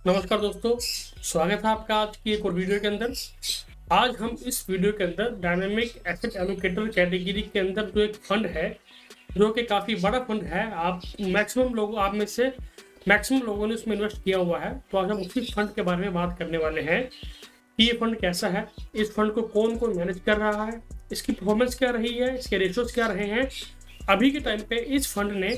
नमस्कार दोस्तों, स्वागत है आपका आज की एक और वीडियो के अंदर। आज हम इस वीडियो के अंदर डायनामिक एसेट एलोकेटर कैटेगरी के अंदर जो एक फंड है, जो कि काफ़ी बड़ा फंड है, आप में से मैक्सिमम लोगों ने इसमें इन्वेस्ट किया हुआ है। तो आज हम उसी फंड के बारे में बात करने वाले हैं कि ये फंड कैसा है, इस फंड को कौन कौन मैनेज कर रहा है, इसकी परफॉर्मेंस क्या रही है, इसके रेशोज क्या रहे हैं, अभी के टाइम पे इस फंड ने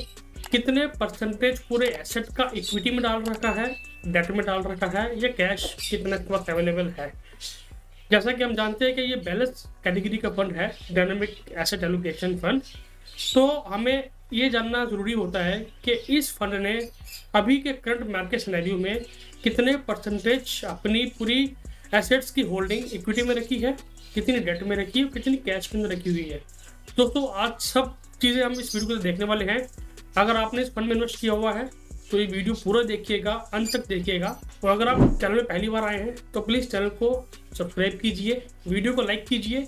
कितने परसेंटेज पूरे एसेट का इक्विटी में डाल रखा है, डेट में डाल रखा है, या कैश कितना इसके पास अवेलेबल है। जैसा कि हम जानते हैं कि ये बैलेंस कैटेगरी का फंड है, डायनामिक एसेट एलोकेशन फंड। तो हमें ये जानना ज़रूरी होता है कि इस फंड ने अभी के करंट मार्केट सिनेरियो में कितने परसेंटेज अपनी पूरी एसेट्स की होल्डिंग इक्विटी में रखी है, कितनी डेट में रखी है, कितनी कैश के अंदर रखी हुई है। दोस्तों, आज सब चीज़ें हम इस वीडियो को देखने वाले हैं। अगर आपने इस फंड में इन्वेस्ट किया हुआ है तो ये वीडियो पूरा देखिएगा, अंत तक देखिएगा। और अगर आप चैनल में पहली बार आए हैं तो प्लीज़ चैनल को सब्सक्राइब कीजिए, वीडियो को लाइक कीजिए।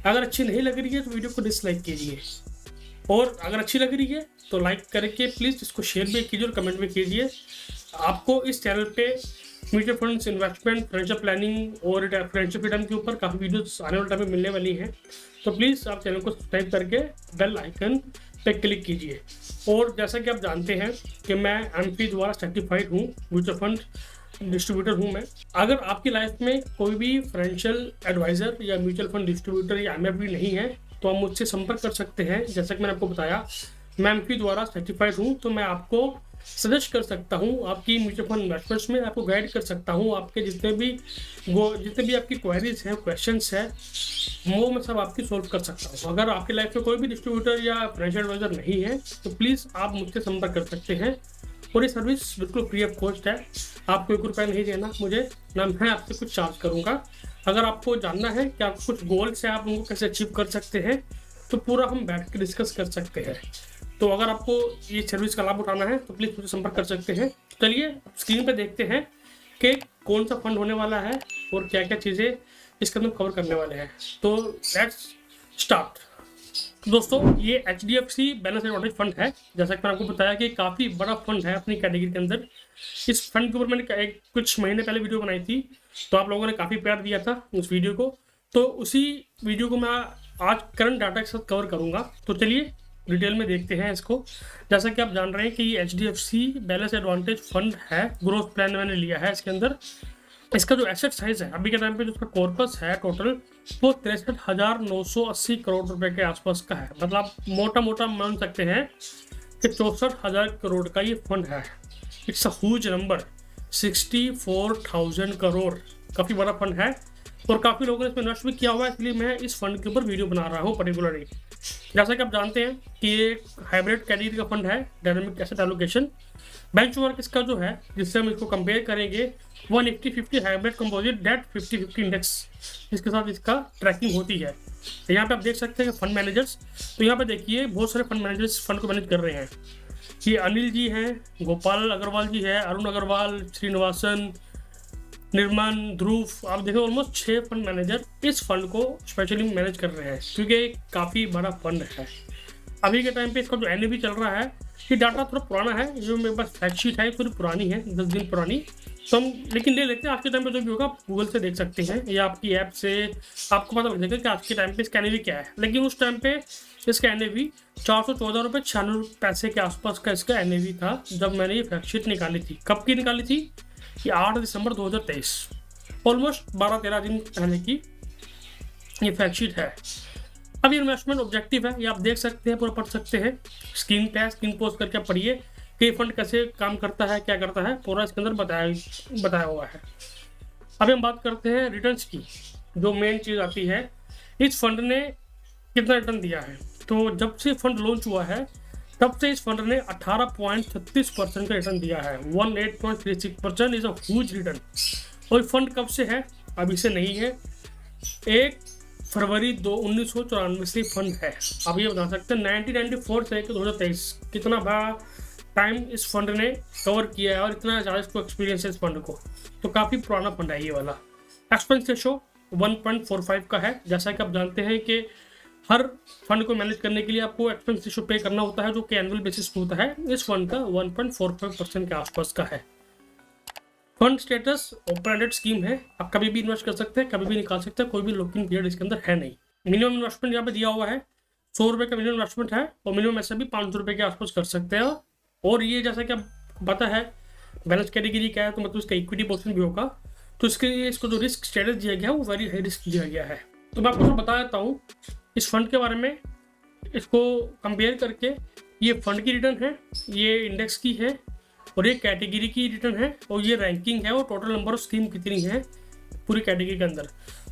अगर अच्छी नहीं लग रही है तो वीडियो को डिसलाइक कीजिए, और अगर अच्छी लग रही है तो लाइक करके प्लीज़ इसको शेयर भी कीजिए और कमेंट भी कीजिए। आपको इस चैनल पे mutual funds, investment, financial planning और फाइनेंशियल फ्रीडम के ऊपर काफ़ी वीडियोस आने वाले टाइम में मिलने वाली हैं। तो प्लीज़ आप चैनल को सब्सक्राइब करके बेल आइकन पे क्लिक कीजिए। और जैसा कि आप जानते हैं कि मैं एमपी द्वारा सर्टिफाइड हूँ, म्यूचुअल फंड डिस्ट्रीब्यूटर हूँ मैं। अगर आपकी लाइफ में कोई भी फाइनेंशियल एडवाइज़र या म्यूचुअल फंड डिस्ट्रीब्यूटर या एमएफडी नहीं है तो आप मुझसे संपर्क कर सकते हैं। जैसा कि मैंने आपको बताया, मैं एमपी द्वारा सर्टिफाइड हूँ, तो मैं आपको सजेस्ट कर सकता हूँ, आपकी म्यूचुअल फंड इन्वेस्टमेंट्स में आपको गाइड कर सकता हूँ। आपके जितने भी आपकी क्वेरीज हैं, क्वेश्चंस हैं, वो मैं सब आपकी सॉल्व कर सकता हूँ। अगर आपकी लाइफ में कोई भी डिस्ट्रीब्यूटर या फाइनेंशियल एडवाइजर नहीं है तो प्लीज़ आप मुझसे संपर्क कर सकते हैं। और ये सर्विस बिल्कुल फ्री ऑफ कॉस्ट है, आपको 1 रुपया नहीं देना मुझे, ना मैं आपसे कुछ चार्ज करूँगा। अगर आपको जानना है कि आपको कुछ गोल्स है, आप उनको कैसे अचीव कर सकते हैं, तो पूरा हम बैठ के डिस्कस कर सकते हैं। तो अगर आपको ये सर्विस का लाभ उठाना है तो प्लीज़ मुझे संपर्क कर सकते हैं। चलिए स्क्रीन पे देखते हैं कि कौन सा फंड होने वाला है और क्या क्या चीज़ें इसके अंदर कवर करने वाले हैं। तो लेट्स स्टार्ट। दोस्तों, ये HDFC बैलेंस एडवांटेज फंड है। जैसा कि मैंने आपको बताया कि काफ़ी बड़ा फंड है अपनी कैटेगरी के अंदर। इस फंड के ऊपर मैंने कुछ महीने पहले वीडियो बनाई थी, तो आप लोगों ने काफ़ी प्यार दिया था उस वीडियो को। तो उसी वीडियो को मैं आज करंट डाटा के साथ कवर करूँगा। तो चलिए डिटेल में देखते हैं इसको। जैसा कि आप जान रहे हैं कि ये HDFC बैलेंस एडवांटेज फंड है, ग्रोथ प्लान मैंने लिया है इसके अंदर। इसका जो एसेट साइज है अभी के टाइम पे, जो इसका कॉर्पस है टोटल, वो 63,980 करोड़ रुपए के आसपास का है। मतलब आप मोटा मोटा मान सकते हैं कि 64,000 करोड़ का ये फंड है। It's a huge number, 64,000 crore, काफ़ी बड़ा फंड है और काफ़ी लोगों ने इसमें इन्वेस्ट भी किया हुआ है। इसलिए मैं इस फंड के ऊपर वीडियो बना रहा हूँ पर्टिकुलरली। जैसा कि आप जानते हैं कि ये हाइब्रिड कैटेगरी का फंड है, डायनामिक एसेट एलोकेशन। बेंचमार्क इसका जो है, जिससे हम इसको कंपेयर करेंगे, वो Nifty 50 hybrid composite debt 50-50 index, इसके साथ इसका ट्रैकिंग होती है। तो यहाँ पे आप देख सकते हैं फंड मैनेजर्स। तो यहाँ पे देखिए बहुत सारे फंड मैनेजर्स फंड को मैनेज कर रहे हैं। ये अनिल जी हैं, गोपाल अग्रवाल जी है, अरुण अग्रवाल, श्रीनिवासन, निर्माण, ध्रुव। आप देखो ऑलमोस्ट 6 फंड मैनेजर इस फंड को स्पेशली मैनेज कर रहे हैं, क्योंकि काफ़ी बड़ा फंड है। अभी के टाइम पे इसका जो NAV चल रहा है, ये डाटा थोड़ा पुराना है, जो मेरे पास फैक्टशीट है थोड़ी पुरानी है, 10 दिन पुरानी। तो हम लेकिन ले लेते हैं। आज के टाइम पे जो भी होगा आप गूगल से देख सकते हैं या आपकी ऐप से आपको पता लग जाएगा कि आज के टाइम पे इसका NAV क्या है। लेकिन उस टाइम पे इसका NAV 414 रुपये 96 पैसे के आसपास का इसका NAV था, जब मैंने ये फैक्टशीट निकाली थी। कब की निकाली थी? ये 8 दिसंबर 2023, ऑलमोस्ट 12-13 दिन पहले की ये फैक्टशीट है। अब ये इन्वेस्टमेंट ऑब्जेक्टिव है, ये आप देख सकते हैं, पूरा पढ़ सकते हैं। स्क्रीन पे स्क्रीन पोज करके पढ़िए कि ये फंड कैसे काम करता है, क्या करता है, पूरा इसके अंदर बताया हुआ है। अभी हम बात करते हैं रिटर्न्स की, जो मेन चीज़ आती है, इस फंड ने कितना रिटर्न दिया है। तो जब से फंड लॉन्च हुआ है तब से इस फंड ने 18.36% का रिटर्न दिया है। 18.36% इज अ ह्यूज रिटर्न। और फंड कब से है? अभी से नहीं है, 1 फरवरी 1994 से फंड है। आप ये बता सकते हैं 1994 से 2023 कितना बड़ा टाइम इस फंड ने कवर किया है और इतना ज़्यादा इसको एक्सपीरियंस है इस फंड को। तो काफ़ी पुराना फंड है ये वाला। एक्सपेंस रेशो 1.45 का है। जैसा कि आप जानते हैं कि हर फंड को मैनेज करने के लिए आपको एक्सपेंस रेशो पे करना होता है, जो कि एनुअल बेसिस पे होता है। इस फंड का 1.45% के आसपास का है। Fund status open ended scheme है, आप कभी भी इन्वेस्ट कर सकते हैं, कभी भी निकाल सकते हैं, कोई भी लॉकिंग पीरियड इसके अंदर है नहीं। मिनिमम इन्वेस्टमेंट यहाँ पे दिया हुआ है 100 रुपये का मिनिमम इन्वेस्टमेंट है, और मिनिमम ऐसे भी 500 रुपये के आसपास कर सकते हैं। और ये जैसा कि आपको पता है बैलेंस कैटेगरी क्या है, तो मतलब इसका इक्विटी पोर्शन भी होगा, तो इसके लिए इसको जो रिस्क स्टेटस दिया गया है वो वेरी हाई रिस्क दिया गया है। तो मैं आपको बता देता हूँ इस फंड के बारे में, इसको कंपेयर करके। ये फंड की रिटर्न है, ये इंडेक्स की है, और ये कैटेगरी की रिटर्न है, और ये रैंकिंग है, और टोटल नंबर ऑफ स्कीम कितनी है पूरी कैटेगरी के अंदर।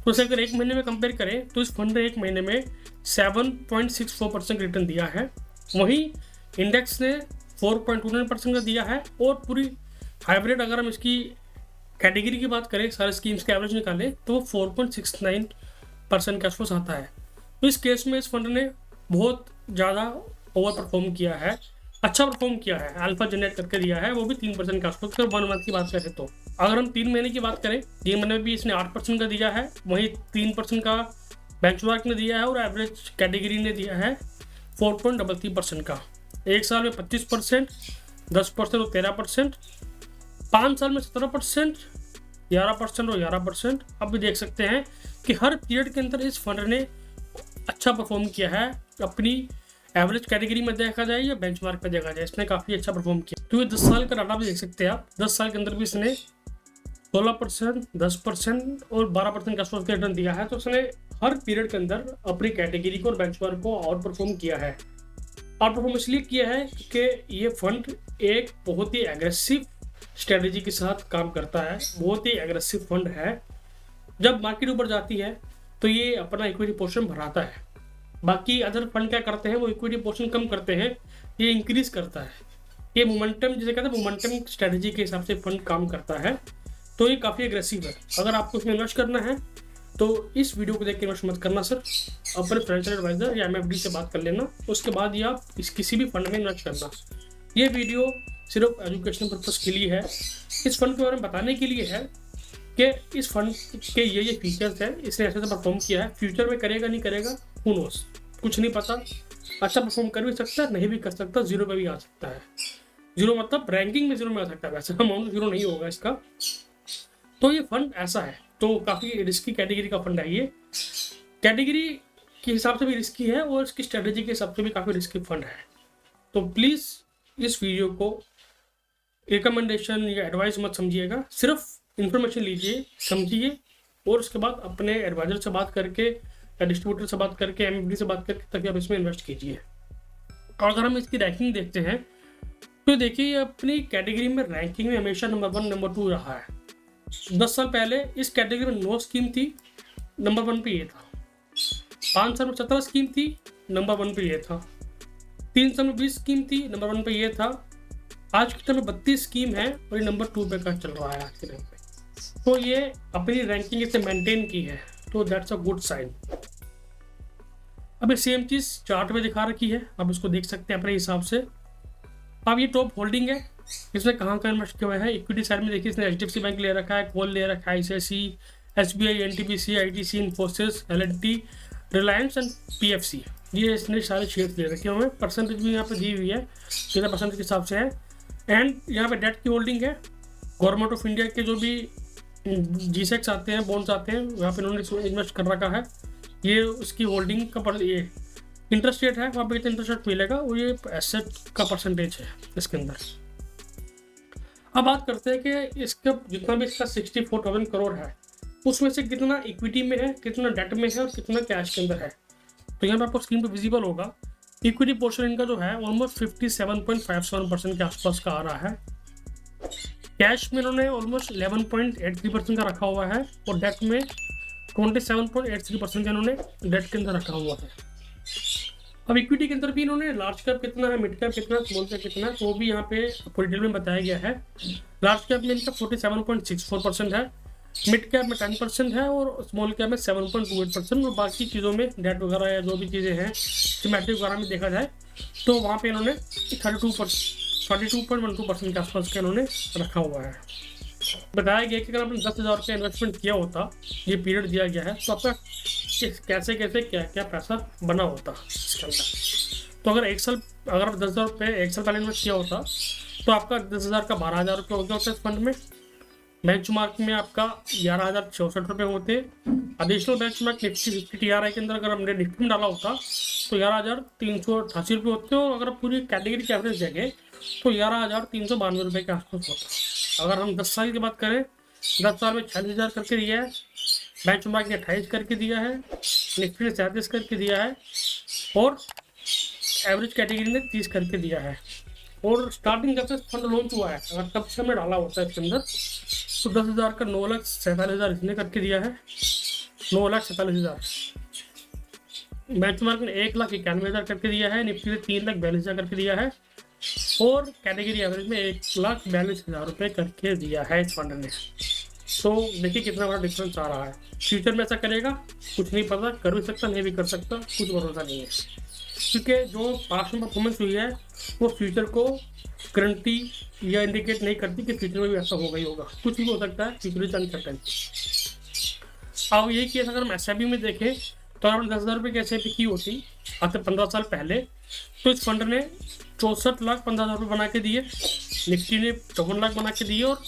तो इसे अगर एक महीने में कंपेयर करें तो इस फंड ने एक महीने में 7.64% रिटर्न दिया है, वहीं इंडेक्स ने 4.29% का दिया है, और पूरी हाइब्रिड अगर हम इसकी कैटेगरी की बात करें, सारे स्कीम्स के एवरेज निकालें तो वो 4.69% के आसपास आता है। तो इस केस में इस फंड ने बहुत ज़्यादा ओवर परफॉर्म किया है, अच्छा परफॉर्म किया है, अल्फा जनरेट करके दिया है, वो भी 3% के आसपास। अगर 1 मंथ की बात करें तो अगर हम 3 महीने की बात करें, 3 महीने में भी इसने 8% का दिया है, वहीं 3% का बेंचमार्क ने दिया है, और एवरेज कैटेगरी ने दिया है 4.33% का। एक साल में 25%, 10% और 13%, 5 साल में 17%, 11% और 11%। अब भी देख सकते हैं कि हर पीरियड के अंदर इस फंड ने अच्छा परफॉर्म किया है, अपनी एवरेज कैटेगरी में देखा जाए या बेंचमार्क पे देखा जाए, इसने काफ़ी अच्छा परफॉर्म किया। तो ये 10 साल का डाटा भी देख सकते हैं आप, 10 साल के अंदर भी इसने 16%, 10% और 12% के आसपास का रिटर्न दिया है। तो इसने हर पीरियड के अंदर अपनी कैटेगरी को और बेंचमार्क को आउट परफॉर्म किया है। आउट परफॉर्म इसलिए किया है क्योंकि ये फंड एक बहुत ही एग्रेसिव स्ट्रेटेजी के साथ काम करता है, बहुत ही एग्रेसिव फंड है। जब मार्केट ऊपर जाती है तो ये अपना इक्विटी पोर्शन बढ़ाता है, बाकी अदर फंड क्या करते हैं वो इक्विटी पोर्शन कम करते हैं, ये इंक्रीज करता है। ये मोमेंटम जिसे कहते हैं मोमेंटम स्ट्रेटेजी के हिसाब से फंड काम करता है, तो ये काफ़ी एग्रेसिव है। अगर आपको इसमें इन्वेस्ट करना है तो इस वीडियो को देख के इन्वेस्ट मत करना सर, अपने फाइनेंशियल एडवाइजर या MFD से बात कर लेना, उसके बाद ही आप किसी भी फंड में इन्वेस्ट करना। ये वीडियो सिर्फ एजुकेशन पर्पज़ के लिए है, इस फंड के बारे में बताने के लिए है कि इस फंड के ये फीचर्स हैं, इसने ऐसे से परफॉर्म किया है, फ्यूचर में करेगा नहीं करेगा हू नोस, कुछ नहीं पता। अच्छा परफॉर्म कर भी सकता है, नहीं भी कर सकता, जीरो पे भी आ सकता है। जीरो मतलब रैंकिंग में जीरो में आ सकता है, वैसे अमाउंट जीरो नहीं होगा इसका। तो ये फंड ऐसा है, तो काफ़ी रिस्की कैटेगरी का फंड है। ये कैटेगरी के हिसाब से भी रिस्की है, और इसकी स्ट्रेटेजी के हिसाब से भी काफ़ी रिस्की फंड है। तो प्लीज़ इस वीडियो को रिकमेंडेशन या एडवाइस मत समझिएगा, सिर्फ इन्फॉर्मेशन लीजिए, समझिए, और उसके बाद अपने एडवाइजर से बात करके या डिस्ट्रीब्यूटर से बात करके, MFD से बात करके, ताकि आप इसमें इन्वेस्ट कीजिए। और अगर हम इसकी रैंकिंग देखते हैं तो देखिए ये अपनी कैटेगरी में रैंकिंग में हमेशा नंबर 1 नंबर 2 रहा है। 10 साल पहले इस कैटेगरी में 9 स्कीम थी, नंबर 1 पे ये था। 5 साल में 17 स्कीम थी, नंबर 1 पे ये था। 3 साल में 20 स्कीम थी, नंबर 1 पे ये था। आज के टाइम में 32 स्कीम है, और ये नंबर 2 पे का चल रहा है आज के टाइम पे। तो ये अपनी रैंकिंग इसे मेंटेन की है, तो दैट्स अ गुड साइन। अब ये सेम चीज़ चार्ट में दिखा रखी है, आप इसको देख सकते हैं अपने हिसाब से। अब ये टॉप होल्डिंग है, इसमें कहाँ कहाँ इन्वेस्ट किया हुआ है। इक्विटी साइड में देखिए, इसने HDFC बैंक ले रखा है, कोल ले रखा है, ICICI, SBI, NTPC, ITC, Infosys, L&T, Reliance and PFC, ये इसने सारे शेयर्स ले रखे हुए हैं। परसेंटेज भी यहाँ पे दी हुई है, कितना परसेंटेज के हिसाब से है। एंड यहाँ पे डेट की होल्डिंग है, गवर्नमेंट ऑफ इंडिया के जो भी G-Secs आते हैं, बॉन्ड्स आते हैं, वहाँ पे उन्होंने इन्वेस्ट कर रखा है। ये उसकी होल्डिंग का ये इंटरेस्ट रेट है, वहाँ पे कितना इंटरेस्ट रेट मिलेगा, और ये एसेट का परसेंटेज है इसके अंदर। अब बात करते हैं कि इसका जितना भी इसका 64,000 करोड़ है, उसमें से कितना इक्विटी में है, कितना डेट में है, और कितना कैश के अंदर है। तो यहाँ पे आपको स्क्रीन पे विजिबल होगा, इक्विटी पोर्शन इनका जो है ऑलमोस्ट 57.57% के आसपास का आ रहा है। कैश में इन्होंने ऑलमोस्ट 11.83% का रखा हुआ है, और डेट में 27.83% का इन्होंने डेट के अंदर रखा हुआ है। अब इक्विटी के अंदर भी इन्होंने लार्ज कैप कितना है, मिड कैप कितना, स्मॉल कैप कितना है, तो भी यहाँ पे डिटेल में बताया गया है। लार्ज कैप में इनका 47.64% है, मिड कैप में 10% है, और स्मॉल कैप में 7.28%, और बाकी चीज़ों में डेट वगैरह या जो भी चीज़ें हैं सिमेट्रिक वगैरह में देखा जाए तो वहाँ पे इन्होंने 32.12% के आसपास का इन्होंने रखा हुआ है। बताया गया कि अगर आपने 10,000 रुपये इन्वेस्टमेंट किया होता, ये पीरियड दिया गया है, तो आपका कैसे कैसे क्या क्या पैसा बना होता इसके अंदर। तो अगर आप 10,000 रुपये 1 साल पहले इन्वेस्ट किया होता, तो आपका 10,000 का 12,000 रुपये हो गया होता इस फंड में, बेंचमार्क में आपका 11,064 होते। एडिशनल बेंचमार्क निफ्टी 50 TRI के अंदर अगर हमने निफ्टी में डाला होता तो 11,388 होते, और अगर पूरी कैटेगरी के एवरेज देखें तो 11,392 के आसपास होता। अगर हम 10 साल की बात करें, 10 साल में 46,000 करके दिया है, बेंचमार्क ने 28 करके दिया है, निफ्टी ने 37 करके दिया है, और एवरेज कैटेगरी ने 30 करके दिया है। और स्टार्टिंग जब से फंड लॉन्च हुआ है, अगर तब से हमने डाला होता है इसके अंदर तो 10,000 का 9,47,000 इसने करके दिया है, 9,47,000। बेंचमार्क ने 1,91,000 करके दिया है, निफ्टी ने 3,42,000 करके दिया है, और कैटेगरी एवरेज में 1,42,000 रुपये करके दिया है इस फंड ने। तो देखिए कितना बड़ा डिफरेंस आ रहा है। फ्यूचर में ऐसा करेगा कुछ नहीं पता, कर भी सकता नहीं भी कर सकता, कुछ भरोसा नहीं है, क्योंकि जो पास्ट में परफॉर्मेंस हुई है वो फ्यूचर को गारंटी या इंडिकेट नहीं करती कि फ्यूचर में भी ऐसा होगा ही होगा, कुछ भी हो सकता है, फ्यूचर इज अनसर्टेन। अब यही केस अगर हम SIP में देखें तो अगर 10,000 रुपये की SIP की होती आज से 15 साल पहले तो इस फंड ने 64,15,000 रुपये बना के दिए, निफ्टी ने 54 लाख बना के दिए, और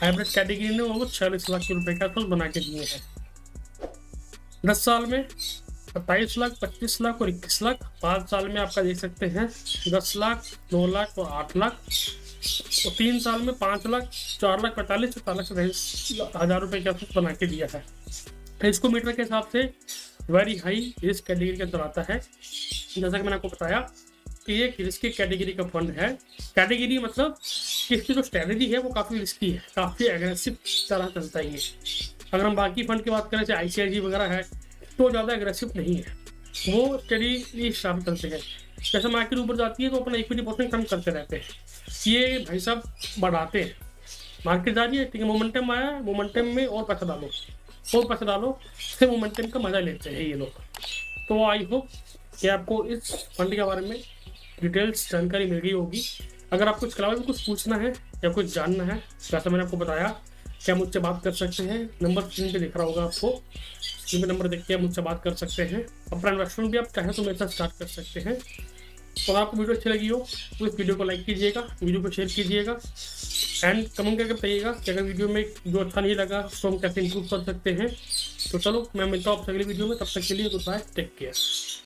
हाइब्रिड कैटेगरी ने वो 46 लाख रुपए के आसपास बना के दिए हैं। 10 साल में 27 लाख, 25 लाख और 21 लाख। 5 साल में आपका देख सकते हैं 10 लाख, 9 लाख और 8 लाख। और 3 साल में 5 लाख, 4,45,000 और 4,47,000 रुपये के आसपास बना के दिया है। इसको मीटर के हिसाब से वेरी हाई रिस्क कैटेगरी के अंदर आता है। जैसा कि मैंने आपको बताया कि ये रिस्की कैटेगरी का फंड है। कैटेगरी मतलब इसकी जो स्ट्रेटजी है वो काफ़ी रिस्की है, काफ़ी एग्रेसिव तरह चलता है ये। अगर हम बाकी फंड की बात करें जैसे ICICI वगैरह है तो ज़्यादा एग्रेसिव नहीं है, वो स्टडी शाम चलते हैं। जैसे मार्केट ऊपर जाती है तो अपना इक्विटी पोर्शन कम करते रहते हैं, ये भाई साहब बढ़ाते हैं। मार्केट जा रही है, ठीक है, मोमेंटम आया, मोमेंटम में और पैसा डालो, और पैसा डालो, फिर मोमेंटम का मजा लेते हैं ये लोग। तो आई होप कि आपको इस फंड के बारे में डिटेल्स जानकारी मिल गई होगी। अगर आपको इसके अलावा भी कुछ पूछना है या कुछ जानना है, जैसा मैंने आपको बताया, क्या मुझसे बात कर सकते हैं। नंबर स्क्रीन पे दिख रहा होगा आपको, स्क्रीन पे नंबर देख के आप मुझसे बात कर सकते हैं। अपना इन्वेस्टमेंट भी आप चाहें तो मेरे साथ स्टार्ट कर सकते हैं। तो अगर आपको वीडियो अच्छी लगी हो तो इस वीडियो को लाइक कीजिएगा, वीडियो को शेयर कीजिएगा, एंड कमेंट करके बताइएगा कि अगर वीडियो में जो अच्छा नहीं लगा उसको हम कैसे इंप्रूव कर सकते हैं। तो चलो मैं मिलता हूँ आपसे अगली वीडियो में, तब तक के लिए गुड बाय, टेक केयर।